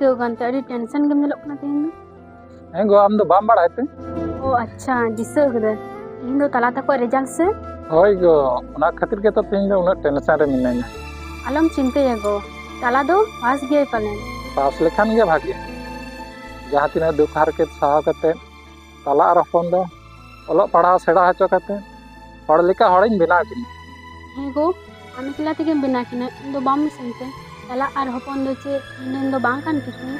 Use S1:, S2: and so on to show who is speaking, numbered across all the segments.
S1: चिकाव गानते अड़ी tension game नेलोक ना तेहेन
S2: गो आम दो बाम बाड़ाय ते
S1: ओ अच्छा दिसो गदे इन दो तला तको रिजल्ट से
S2: होय गो ओना खातिर के तो तेन दो उना टेंशन रे मिनाइना
S1: आलम चिंताया गो तला दो पास गे पालेन
S2: पास लेखान गे भागे जहाँ तीना दुख हारकेत सहाव कते तला आर हपन दो ओलग पढ़ाव सेड़ा हचो कते हड़ लेका हड़िन बेना किन
S1: हे गो आम एकला तेगे बिना किना इन दो बाम सिनते तला आर हपन दो चे इन दो बांग कान कितनी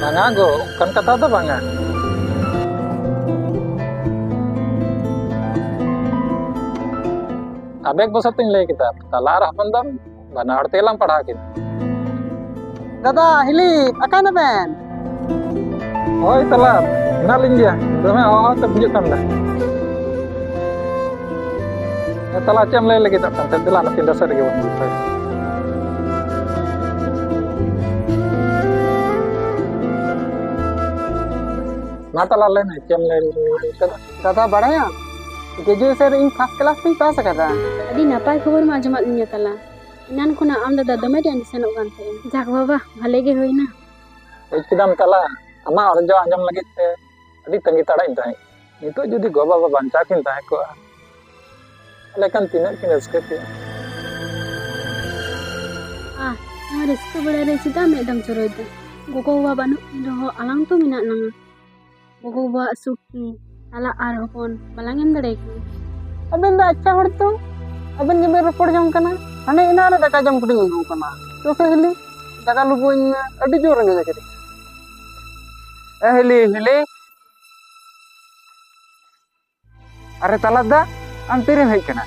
S2: बांगा गो कन कथा दो बांगा अबेक बसतिन ले किताब तला आर हपन दो बना हड़ तेलाम पढ़ा किन
S3: दादा हिली अकाना बेन
S2: होय तला नालिन गया दमे हो तो बुझ कम दा तला चम ले लगे तक तला ना तिंदा सर गे ना तला ले ना चम ले
S3: दादा बड़ाया ग्रेजुएशन इन फर्स्ट क्लास में पास कदा
S1: अड़ी नापाय खबर मा जमा निया तला इनान खुना आम दादा दमे टेंशन ओगान थे जाक बाबा भले गे होइना
S2: एकदम तला अमा अर्जो आंजम लगे ते अड़ी तंगी तड़ा इन ताई नितो जुदी गो बाबा बांचा किन ताई को लेकिन तीन किन रस्के के
S1: आ रिस्क बड़ा रे चिता मैडम चरोइदा गोगो बाबा बानु रहो आलांग तो मिना नंगा गोगो बाबा सुकी तला आर हपन बालांगेम दड़े की
S3: अबेन दा अच्छा हड़ तो अबेन जब रिपोर्ट जम कना हने इना रे दाका जम कुटी गु कना तो से हिली दाका लुगुइन अडी जोर रंगे जकरी ए हिली अरे तला दा आम तेरे हेज कना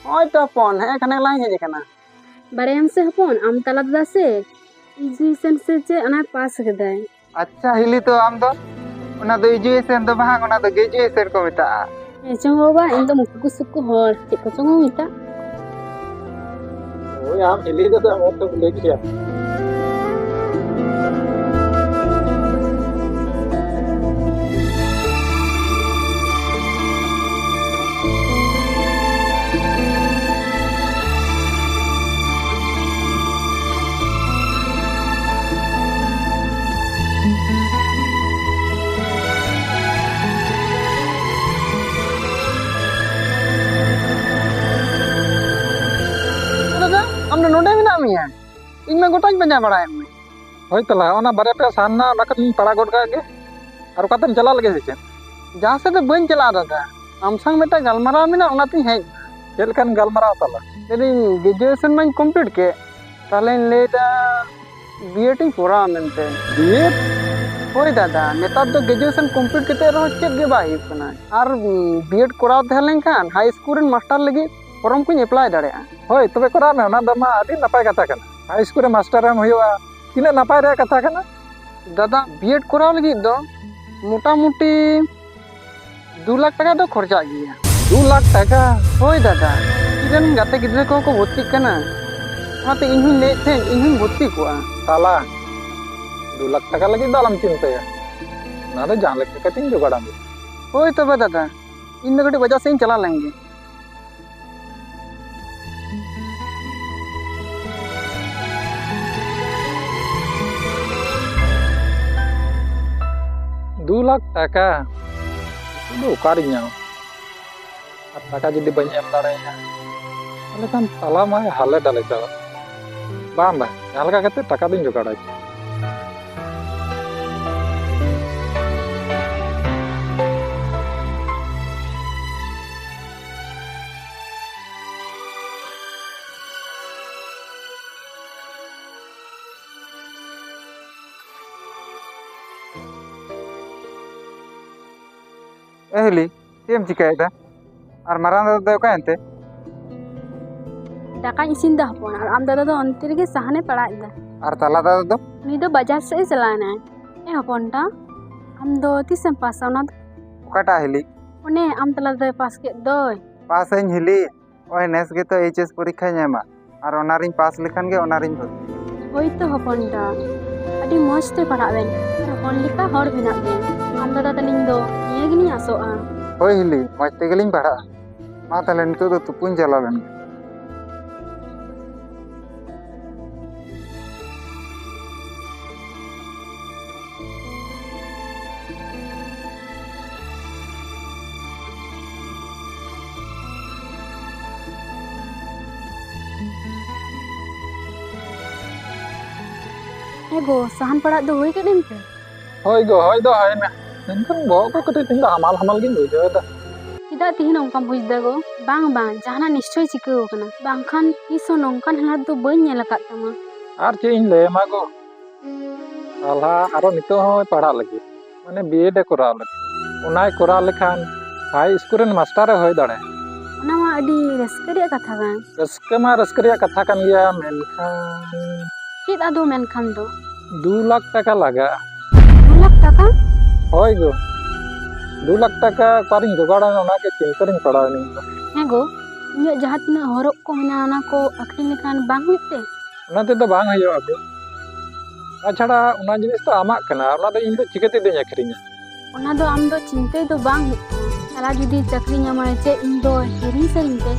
S3: ओय तो फोन है कने लाई हेज कना
S1: बड़े हमसे हपन आम तला दादा से एजुकेशन से चे अना पास कदाय
S3: अच्छा हिली तो आम दो ओना दो एजुकेशन दो भाग ओना दो ग्रेजुएशन को मेता
S1: चंग बाबा इन दो मुक्कु सुक्कु हर चे को चंग मिता
S2: ओय आम इली दो हम तो ले किया
S3: हमने नोडे मिना मिया इन में गोटाई बजा बड़ाय में
S2: होय तला ओना बारे पे सानना ओना कतिन पड़ा गोड का गे और कतन चला लगे से
S3: जहाँ से तो बन चला दादा आम संग मेटा गलमारा मिना ओना ती है
S2: चेलकन गलमरा तला
S3: तेरी ग्रेजुएशन में कंप्लीट के ताले लेटा बीएड इन पूरा मेनते
S2: बीएड
S3: होय दादा नेता तो ग्रेजुएशन कंप्लीट केते रहो चेक गे बाई कना और बीएड कराव तहलेन खान हाई स्कूल रे मास्टर लगी फॉर्म को अप्लाई दाड़ेया
S2: होय तबे करा में ओना दमा आदि नपाय कथा कना हाई स्कूल रे मास्टर हम होया तिना नपाय रे कथा कना
S3: दादा बीएड कराव लगी दो मोटा मोटी 2 लाख टका दो खर्चा गया
S2: 2 लाख टका
S3: होय दादा इरन गाते गिद्रे को भर्ती कना ओनाते इनहुं ले थे इनहुं भर्ती कोआ
S2: ताला 2 लाख टका लगी दालम चिंताया ना दो जान लेके कतिन जुगाड़ा में
S3: होय तबे दादा इन दो गटी वजह से चला लेंगे
S2: 2 लाख टका itu ukarinya taka jadi banyak darahnya oleh kan salah mah hal dale jawa bam bah nyalka kate taka din juga ada
S3: एहली तेम चिकायदा और मारान दादा दो कायनते
S1: दाका इसिन दा हपन और आम दादा दो अंतिर के सहने पड़ा इदा
S3: और तला दादा दो
S1: नी दो बाजार से चलाना है ए हपनटा हम दो तीसम पास ना
S3: ओकाटा हिली
S1: ओने आम तला दो पास के दो
S3: पास इन हिली ओय नेस के तो एचएस परीक्षा ᱧᱟᱢᱟ और ओनारिन पास लेखन के ओनारिन
S1: होय तो हपनटा अडी मौज ते पढ़ा बेन हपन लिका हर बिना बेन आम दादा तलिंग दो ये गिनी आसोआ
S3: होय हिली मौज ते गेलिन पढ़ा मा तले नितो दो तुपुन चला Ben
S1: Ego, sahan padat do hoy kedem te.
S2: Hoi go, hoi do hoi na. Mengkan bawa ko kete tinggal hamal gin bujo da.
S1: Tidak tihin ongkam buj dago. Bang, jahana nishchoy chikau kana. Bangkhan iso nongkan halat do bañ nyel akat tama.
S2: Ar che इन ले मा go. Salah aro nito hoy पढ़ा lagi. Mane BEd e koraw lagi. Unai koraw lekhan high school ren master e hoy dare.
S1: Ona ma adi raska reyak katha kan.
S2: Raska reyak katha kan gaya menkhan
S1: Chit ado menkhan do.
S2: 2 lakh টাকা লাগা।
S1: 2 lakh taka?
S2: Hoi go. 2 lakh টাকা paring jogada ona ke चिंता ring पड़ा ning.
S1: Ego, inyak jahat tina horok ko mena ona ko akring lekan bang huyut te.
S2: Ona te do bang hayo abu. Achara ona jinis to amak kana. Ona do in do चिकते they akrinya.
S1: Ona do am do cinte do bang huyut te. Sala judi chakri nyamai che in do hiring sering te.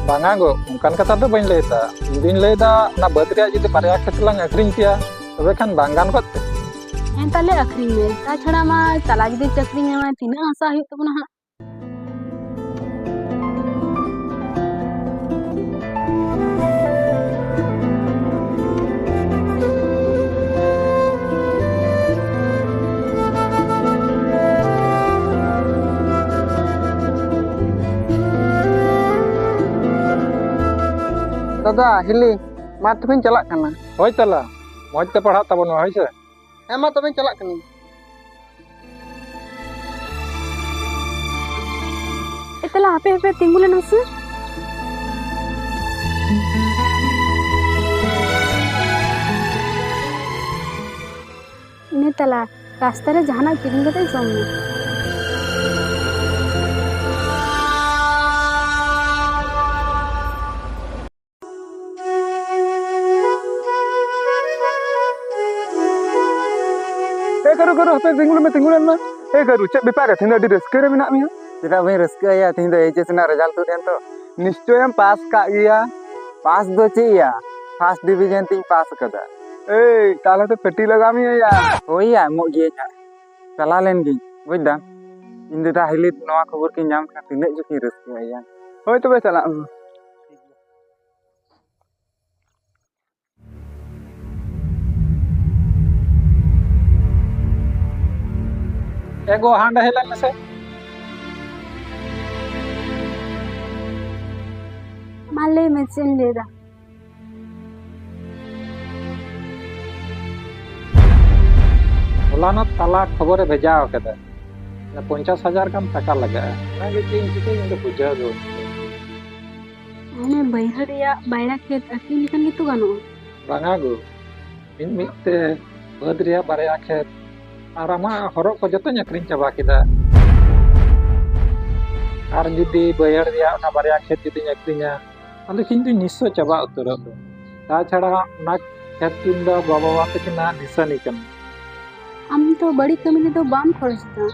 S2: Banga go, bukan kata do bañ leta. Indin leda na baad reyak jodi barya khet lang akring kiya. Tobe khan bangan kot te.
S1: En tale akring me. Ta chhada ma sala judi chakri nyamai tina asa huyut tabona ha.
S3: दादा हिली मा तबेन चलाक कना
S2: Hoi tala. Moj te पढ़ा tabon hoi se.
S3: हे मा तबेन चलाक कनी
S1: Itala hape tinggulan hase. Ini tala rasta re jahana kiring kate som me.
S3: करो पे तिंगुलन ना करू चे बेपार है थिंदा डी रस्के रे मेना मिया चेदा भाई रस्के या थिंदा एचएस ना रिजल्ट तो तो निश्चय हम पास का गया पास दो चाहिए फर्स्ट डिवीजन तीन पास कदा ए ताला तो पेटी लगा मी या होई या मो गे चला लेन गी बुझदा इन दादा हिली नवा खबर के नाम का तिने जो की रस्के या होय तो बे चला
S2: Ego handa helan se.
S1: Malle mechin leda.
S2: Holana tala खबर भेजा kada. Na 50,000 kam taka laga. Na ge chin chike inde puja do.
S1: Ane baihar ya baira khet akring lekan gitu gano.
S2: Banga go. Min te baad reyak barya khet. Ar ama horok ko joto nyakring chaba kida. Ar judi bayar reyak na barya khet judi nyakrinya. Tale kintu nisso chaba utorot do. Ta chhada na khet kinda baba wa kina nisani kan.
S1: Am to badi kami le do bam khorchta.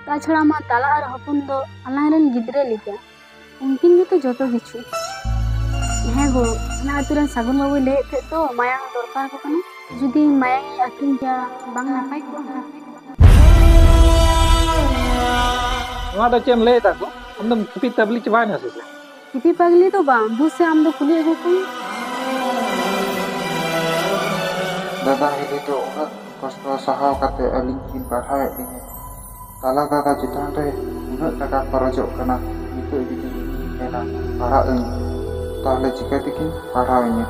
S1: Ta chhada ma tala ar hopon do Allah ren gidre lika. Unkin ge to joto kichu. He go, na aturan sagun babu le the to mayang dorkar ko kana. Judi mayang akring ja bang napai ko.
S2: Nwa do chem le ta ko. Amdam kupi tabli chaba na se.
S1: Kipi pagli to bang bu se am do kuli ego ko.
S4: दादा हिली तो उन्नत कष्ट सहाव काते अलिंग किन पढ़ाए लिंगे ताला दादा चितान रे उन्नत टका खरचोग कना नितो जुदी मेना पढ़ा ताहले चिकाते किन पढ़ावेंगे